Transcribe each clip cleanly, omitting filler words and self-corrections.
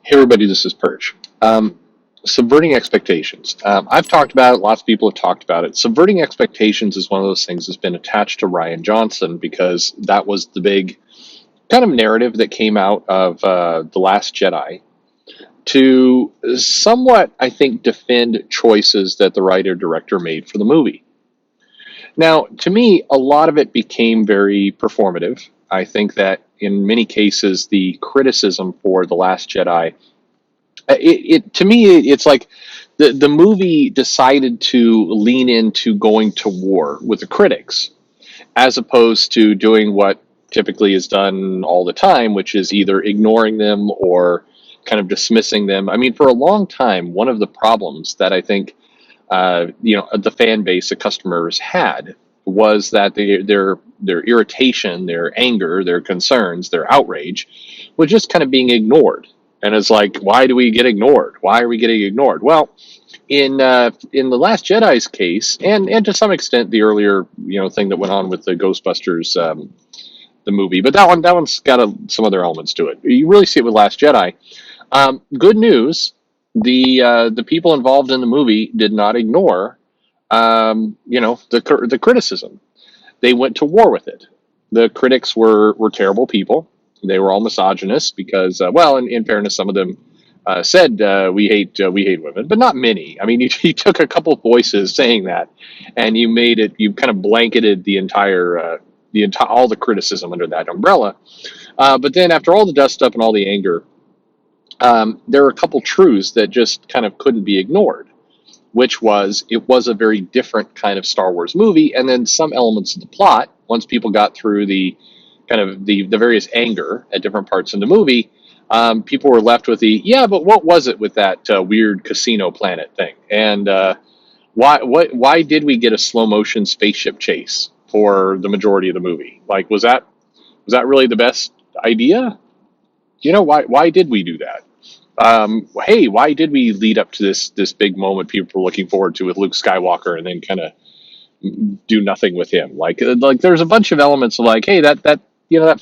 Hey everybody, this is Perch. Subverting expectations. I've talked about it. Lots of people have talked about it. Subverting expectations is one of those things that's been attached to Rian Johnson because that was the big kind of narrative that came out of the Last Jedi to somewhat, I think, defend choices that the writer director made for the movie. Now, to me, a lot of it became very performative. I think that in many cases, the criticism for the Last Jedi to me it's like the movie decided to lean into going to war with the critics as opposed to doing what typically is done all the time, which is either ignoring them or kind of dismissing them. I mean, for a long time, one of the problems that I think the fan base, the customers had was that their irritation, their anger, their concerns, their outrage was just kind of being ignored. And it's like, why do we get ignored? Why are we getting ignored? Well, in the Last Jedi's case, and to some extent the earlier thing that went on with the Ghostbusters the movie, but that one's got some other elements to it. You really see it with Last Jedi. Good news: the people involved in the movie did not ignore the criticism. They went to war with it. The critics were terrible people. They were all misogynists because, well, in fairness, some of them said we hate women, but not many. I mean, you took a couple voices saying that, and you kind of blanketed the entire all the criticism under that umbrella. But then after all the dust up and all the anger, there are a couple truths that just kind of couldn't be ignored, which was it was a very different kind of Star Wars movie, and then some elements of the plot. Once people got through the kind of the various anger at different parts in the movie, people were left with but what was it with that weird casino planet thing, and why did we get a slow motion spaceship chase for the majority of the movie? Like, was that really the best idea? Why did we do that? Hey, why did we lead up to this big moment people were looking forward to with Luke Skywalker, and then kind of do nothing with him? Like there's a bunch of elements of like, hey, that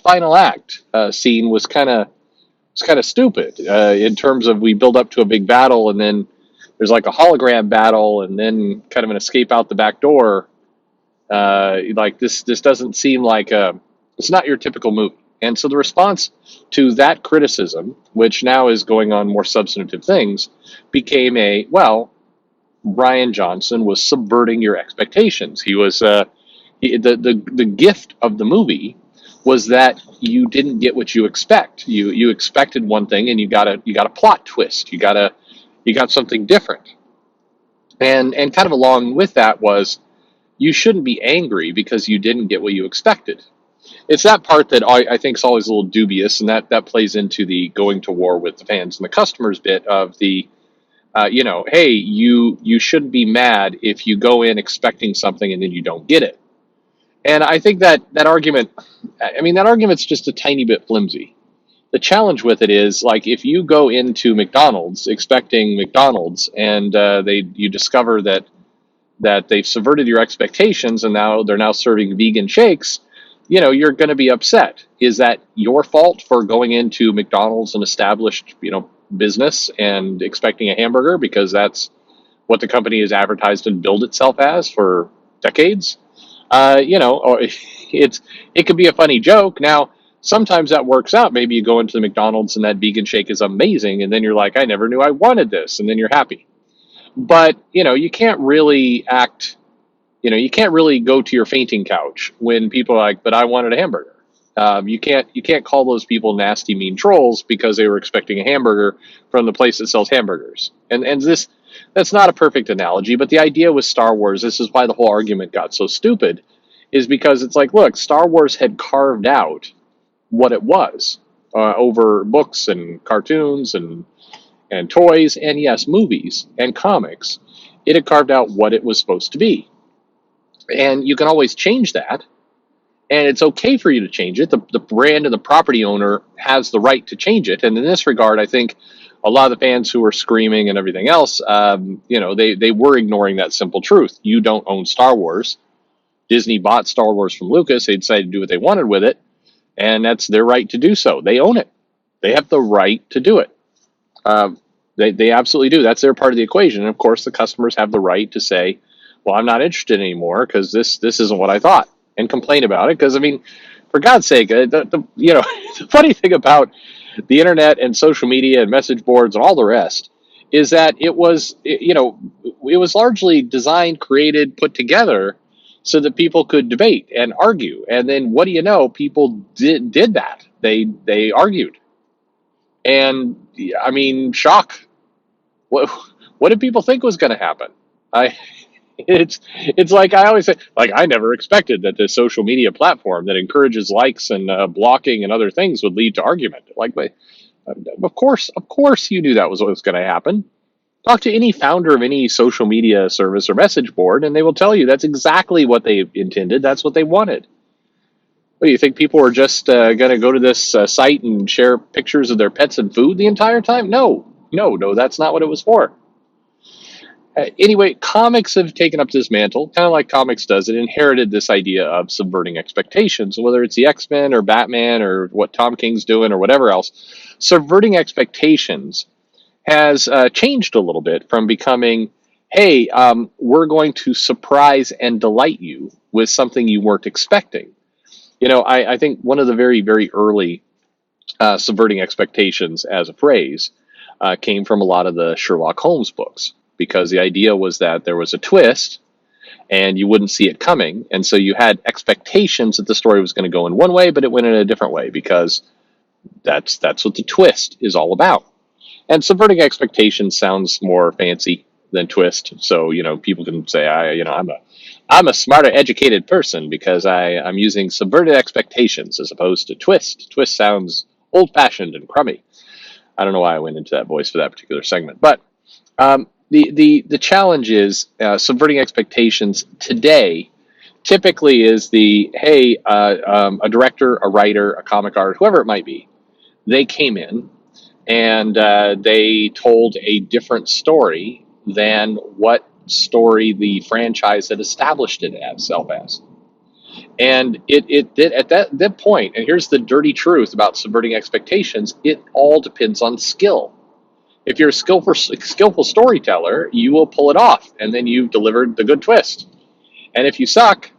final act scene was kind of stupid in terms of we build up to a big battle, and then there's like a hologram battle, and then kind of an escape out the back door. Like this doesn't seem like it's not your typical movie. And so the response to that criticism, which now is going on more substantive things, became Rian Johnson was subverting your expectations. He was the gift of the movie was that you didn't get what you expect. You expected one thing, and you got a plot twist. You got something different. And kind of along with that was you shouldn't be angry because you didn't get what you expected. It's that part that I think is always a little dubious, and that plays into the going to war with the fans and the customers bit of the, hey, you shouldn't be mad if you go in expecting something and then you don't get it. And I think that argument, that argument's just a tiny bit flimsy. The challenge with it is like if you go into McDonald's expecting McDonald's, and you discover that they've subverted your expectations, and now they're serving vegan shakes, you're going to be upset. Is that your fault for going into McDonald's, an established, business, and expecting a hamburger because that's what the company has advertised and billed itself as for decades? Or it could be a funny joke. Now, sometimes that works out. Maybe you go into the McDonald's and that vegan shake is amazing, and then you're like, I never knew I wanted this, and then you're happy. But you can't really act. You can't really go to your fainting couch when people are like, "But I wanted a hamburger." You can't call those people nasty, mean trolls because they were expecting a hamburger from the place that sells hamburgers. And that's not a perfect analogy, but the idea with Star Wars, this is why the whole argument got so stupid, is because it's like, look, Star Wars had carved out what it was over books and cartoons and toys, and yes, movies and comics. It had carved out what it was supposed to be. And you can always change that, and it's okay for you to change it. The brand and the property owner has the right to change it. And in this regard, I think a lot of the fans who were screaming and everything else, they were ignoring that simple truth. You don't own Star Wars. Disney bought Star Wars from Lucas. They decided to do what they wanted with it, and that's their right to do so. They own it. They have the right to do it. Um, they absolutely do. That's their part of the equation. And of course, the customers have the right to say, "Well, I'm not interested anymore because this isn't what I thought," and complain about it. Because I mean, for God's sake, the funny thing about the internet and social media and message boards and all the rest is that it was largely designed, created, put together so that people could debate and argue. And then what do you know? People did that. They argued, and I mean, shock. What did people think was going to happen? I it's like I always say, like I never expected that this social media platform that encourages likes and blocking and other things would lead to argument. Like, of course, you knew that was what was going to happen. Talk to any founder of any social media service or message board, and they will tell you that's exactly what they intended. That's what they wanted. What do you think? People are just going to go to this site and share pictures of their pets and food the entire time? No, no, no. That's not what it was for. Anyway, comics have taken up this mantle, kind of like comics does. It inherited this idea of subverting expectations, whether it's the X-Men or Batman or what Tom King's doing or whatever else. Subverting expectations has changed a little bit from becoming, hey, we're going to surprise and delight you with something you weren't expecting. I think one of the very, very early subverting expectations as a phrase came from a lot of the Sherlock Holmes books, because the idea was that there was a twist and you wouldn't see it coming. And so you had expectations that the story was going to go in one way, but it went in a different way, because that's what the twist is all about. And subverting expectations sounds more fancy than twist. So, people can say, I'm a smarter, educated person because I'm using subverted expectations as opposed to twist. Twist sounds old fashioned and crummy. I don't know why I went into that voice for that particular segment, but the challenge is subverting expectations today. Typically, is a director, a writer, a comic artist, whoever it might be. They came in and they told a different story than what story the franchise had established it itself as. And it did at that point. And here's the dirty truth about subverting expectations: it all depends on skill. If you're a skillful storyteller, you will pull it off, and then you've delivered the good twist. And if you suck,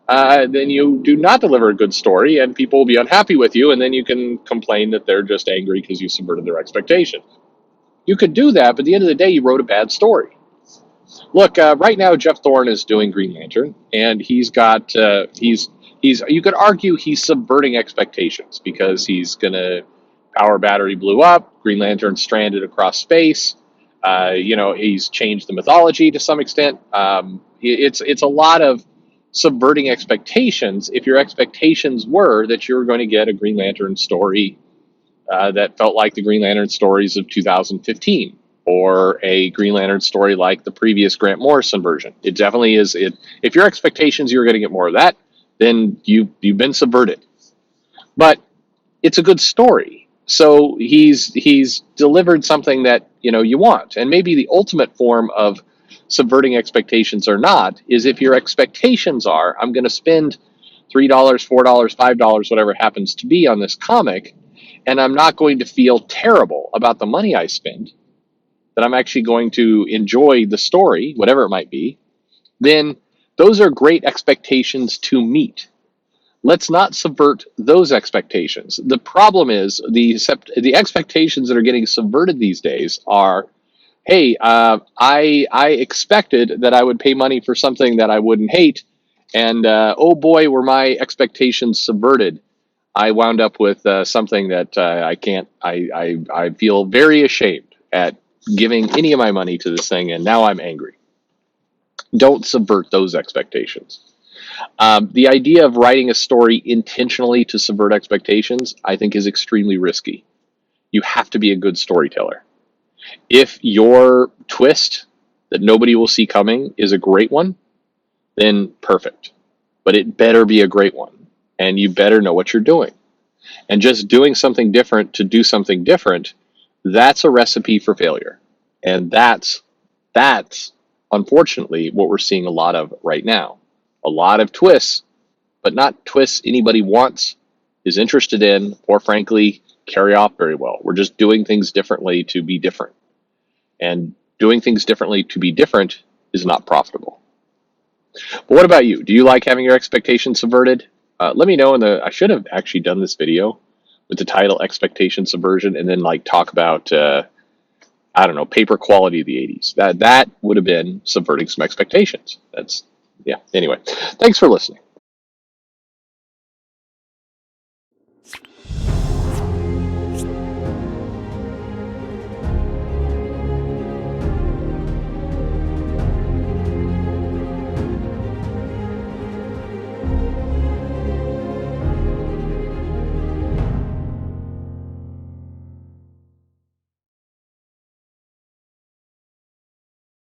then you do not deliver a good story, and people will be unhappy with you, and then you can complain that they're just angry because you subverted their expectations. You could do that, but at the end of the day, you wrote a bad story. Look, right now, Jeff Thorne is doing Green Lantern, and he's got he's you could argue he's subverting expectations, because he's gonna power battery blew up, Green Lantern stranded across space. He's changed the mythology to some extent. It's a lot of subverting expectations if your expectations were that you're going to get a Green Lantern story that felt like the Green Lantern stories of 2015, or a Green Lantern story like the previous Grant Morrison version. It definitely is. If your expectations you were going to get more of that, then you've been subverted. But it's a good story. So he's delivered something that you want. And maybe the ultimate form of subverting expectations or not is if your expectations are, I'm going to spend $3, $4, $5, whatever it happens to be on this comic, and I'm not going to feel terrible about the money I spend, that I'm actually going to enjoy the story, whatever it might be, then those are great expectations to meet. Let's not subvert those expectations. The problem is the expectations that are getting subverted these days are, hey, I expected that I would pay money for something that I wouldn't hate, and oh boy, were my expectations subverted. I wound up with something that I can't. I feel very ashamed at giving any of my money to this thing, and now I'm angry. Don't subvert those expectations. The idea of writing a story intentionally to subvert expectations, I think, is extremely risky. You have to be a good storyteller. If your twist that nobody will see coming is a great one, then perfect. But it better be a great one, and you better know what you're doing. And just doing something different to do something different, that's a recipe for failure. And that's unfortunately what we're seeing a lot of right now. A lot of twists, but not twists anybody wants, is interested in, or frankly carry off very well. We're just doing things differently to be different. And doing things differently to be different is not profitable. But what about you? Do you like having your expectations subverted? Let me know I should have actually done this video with the title Expectation Subversion and then like talk about, I don't know, paper quality of the 80s. That would have been subverting some expectations. Yeah. Anyway, thanks for listening.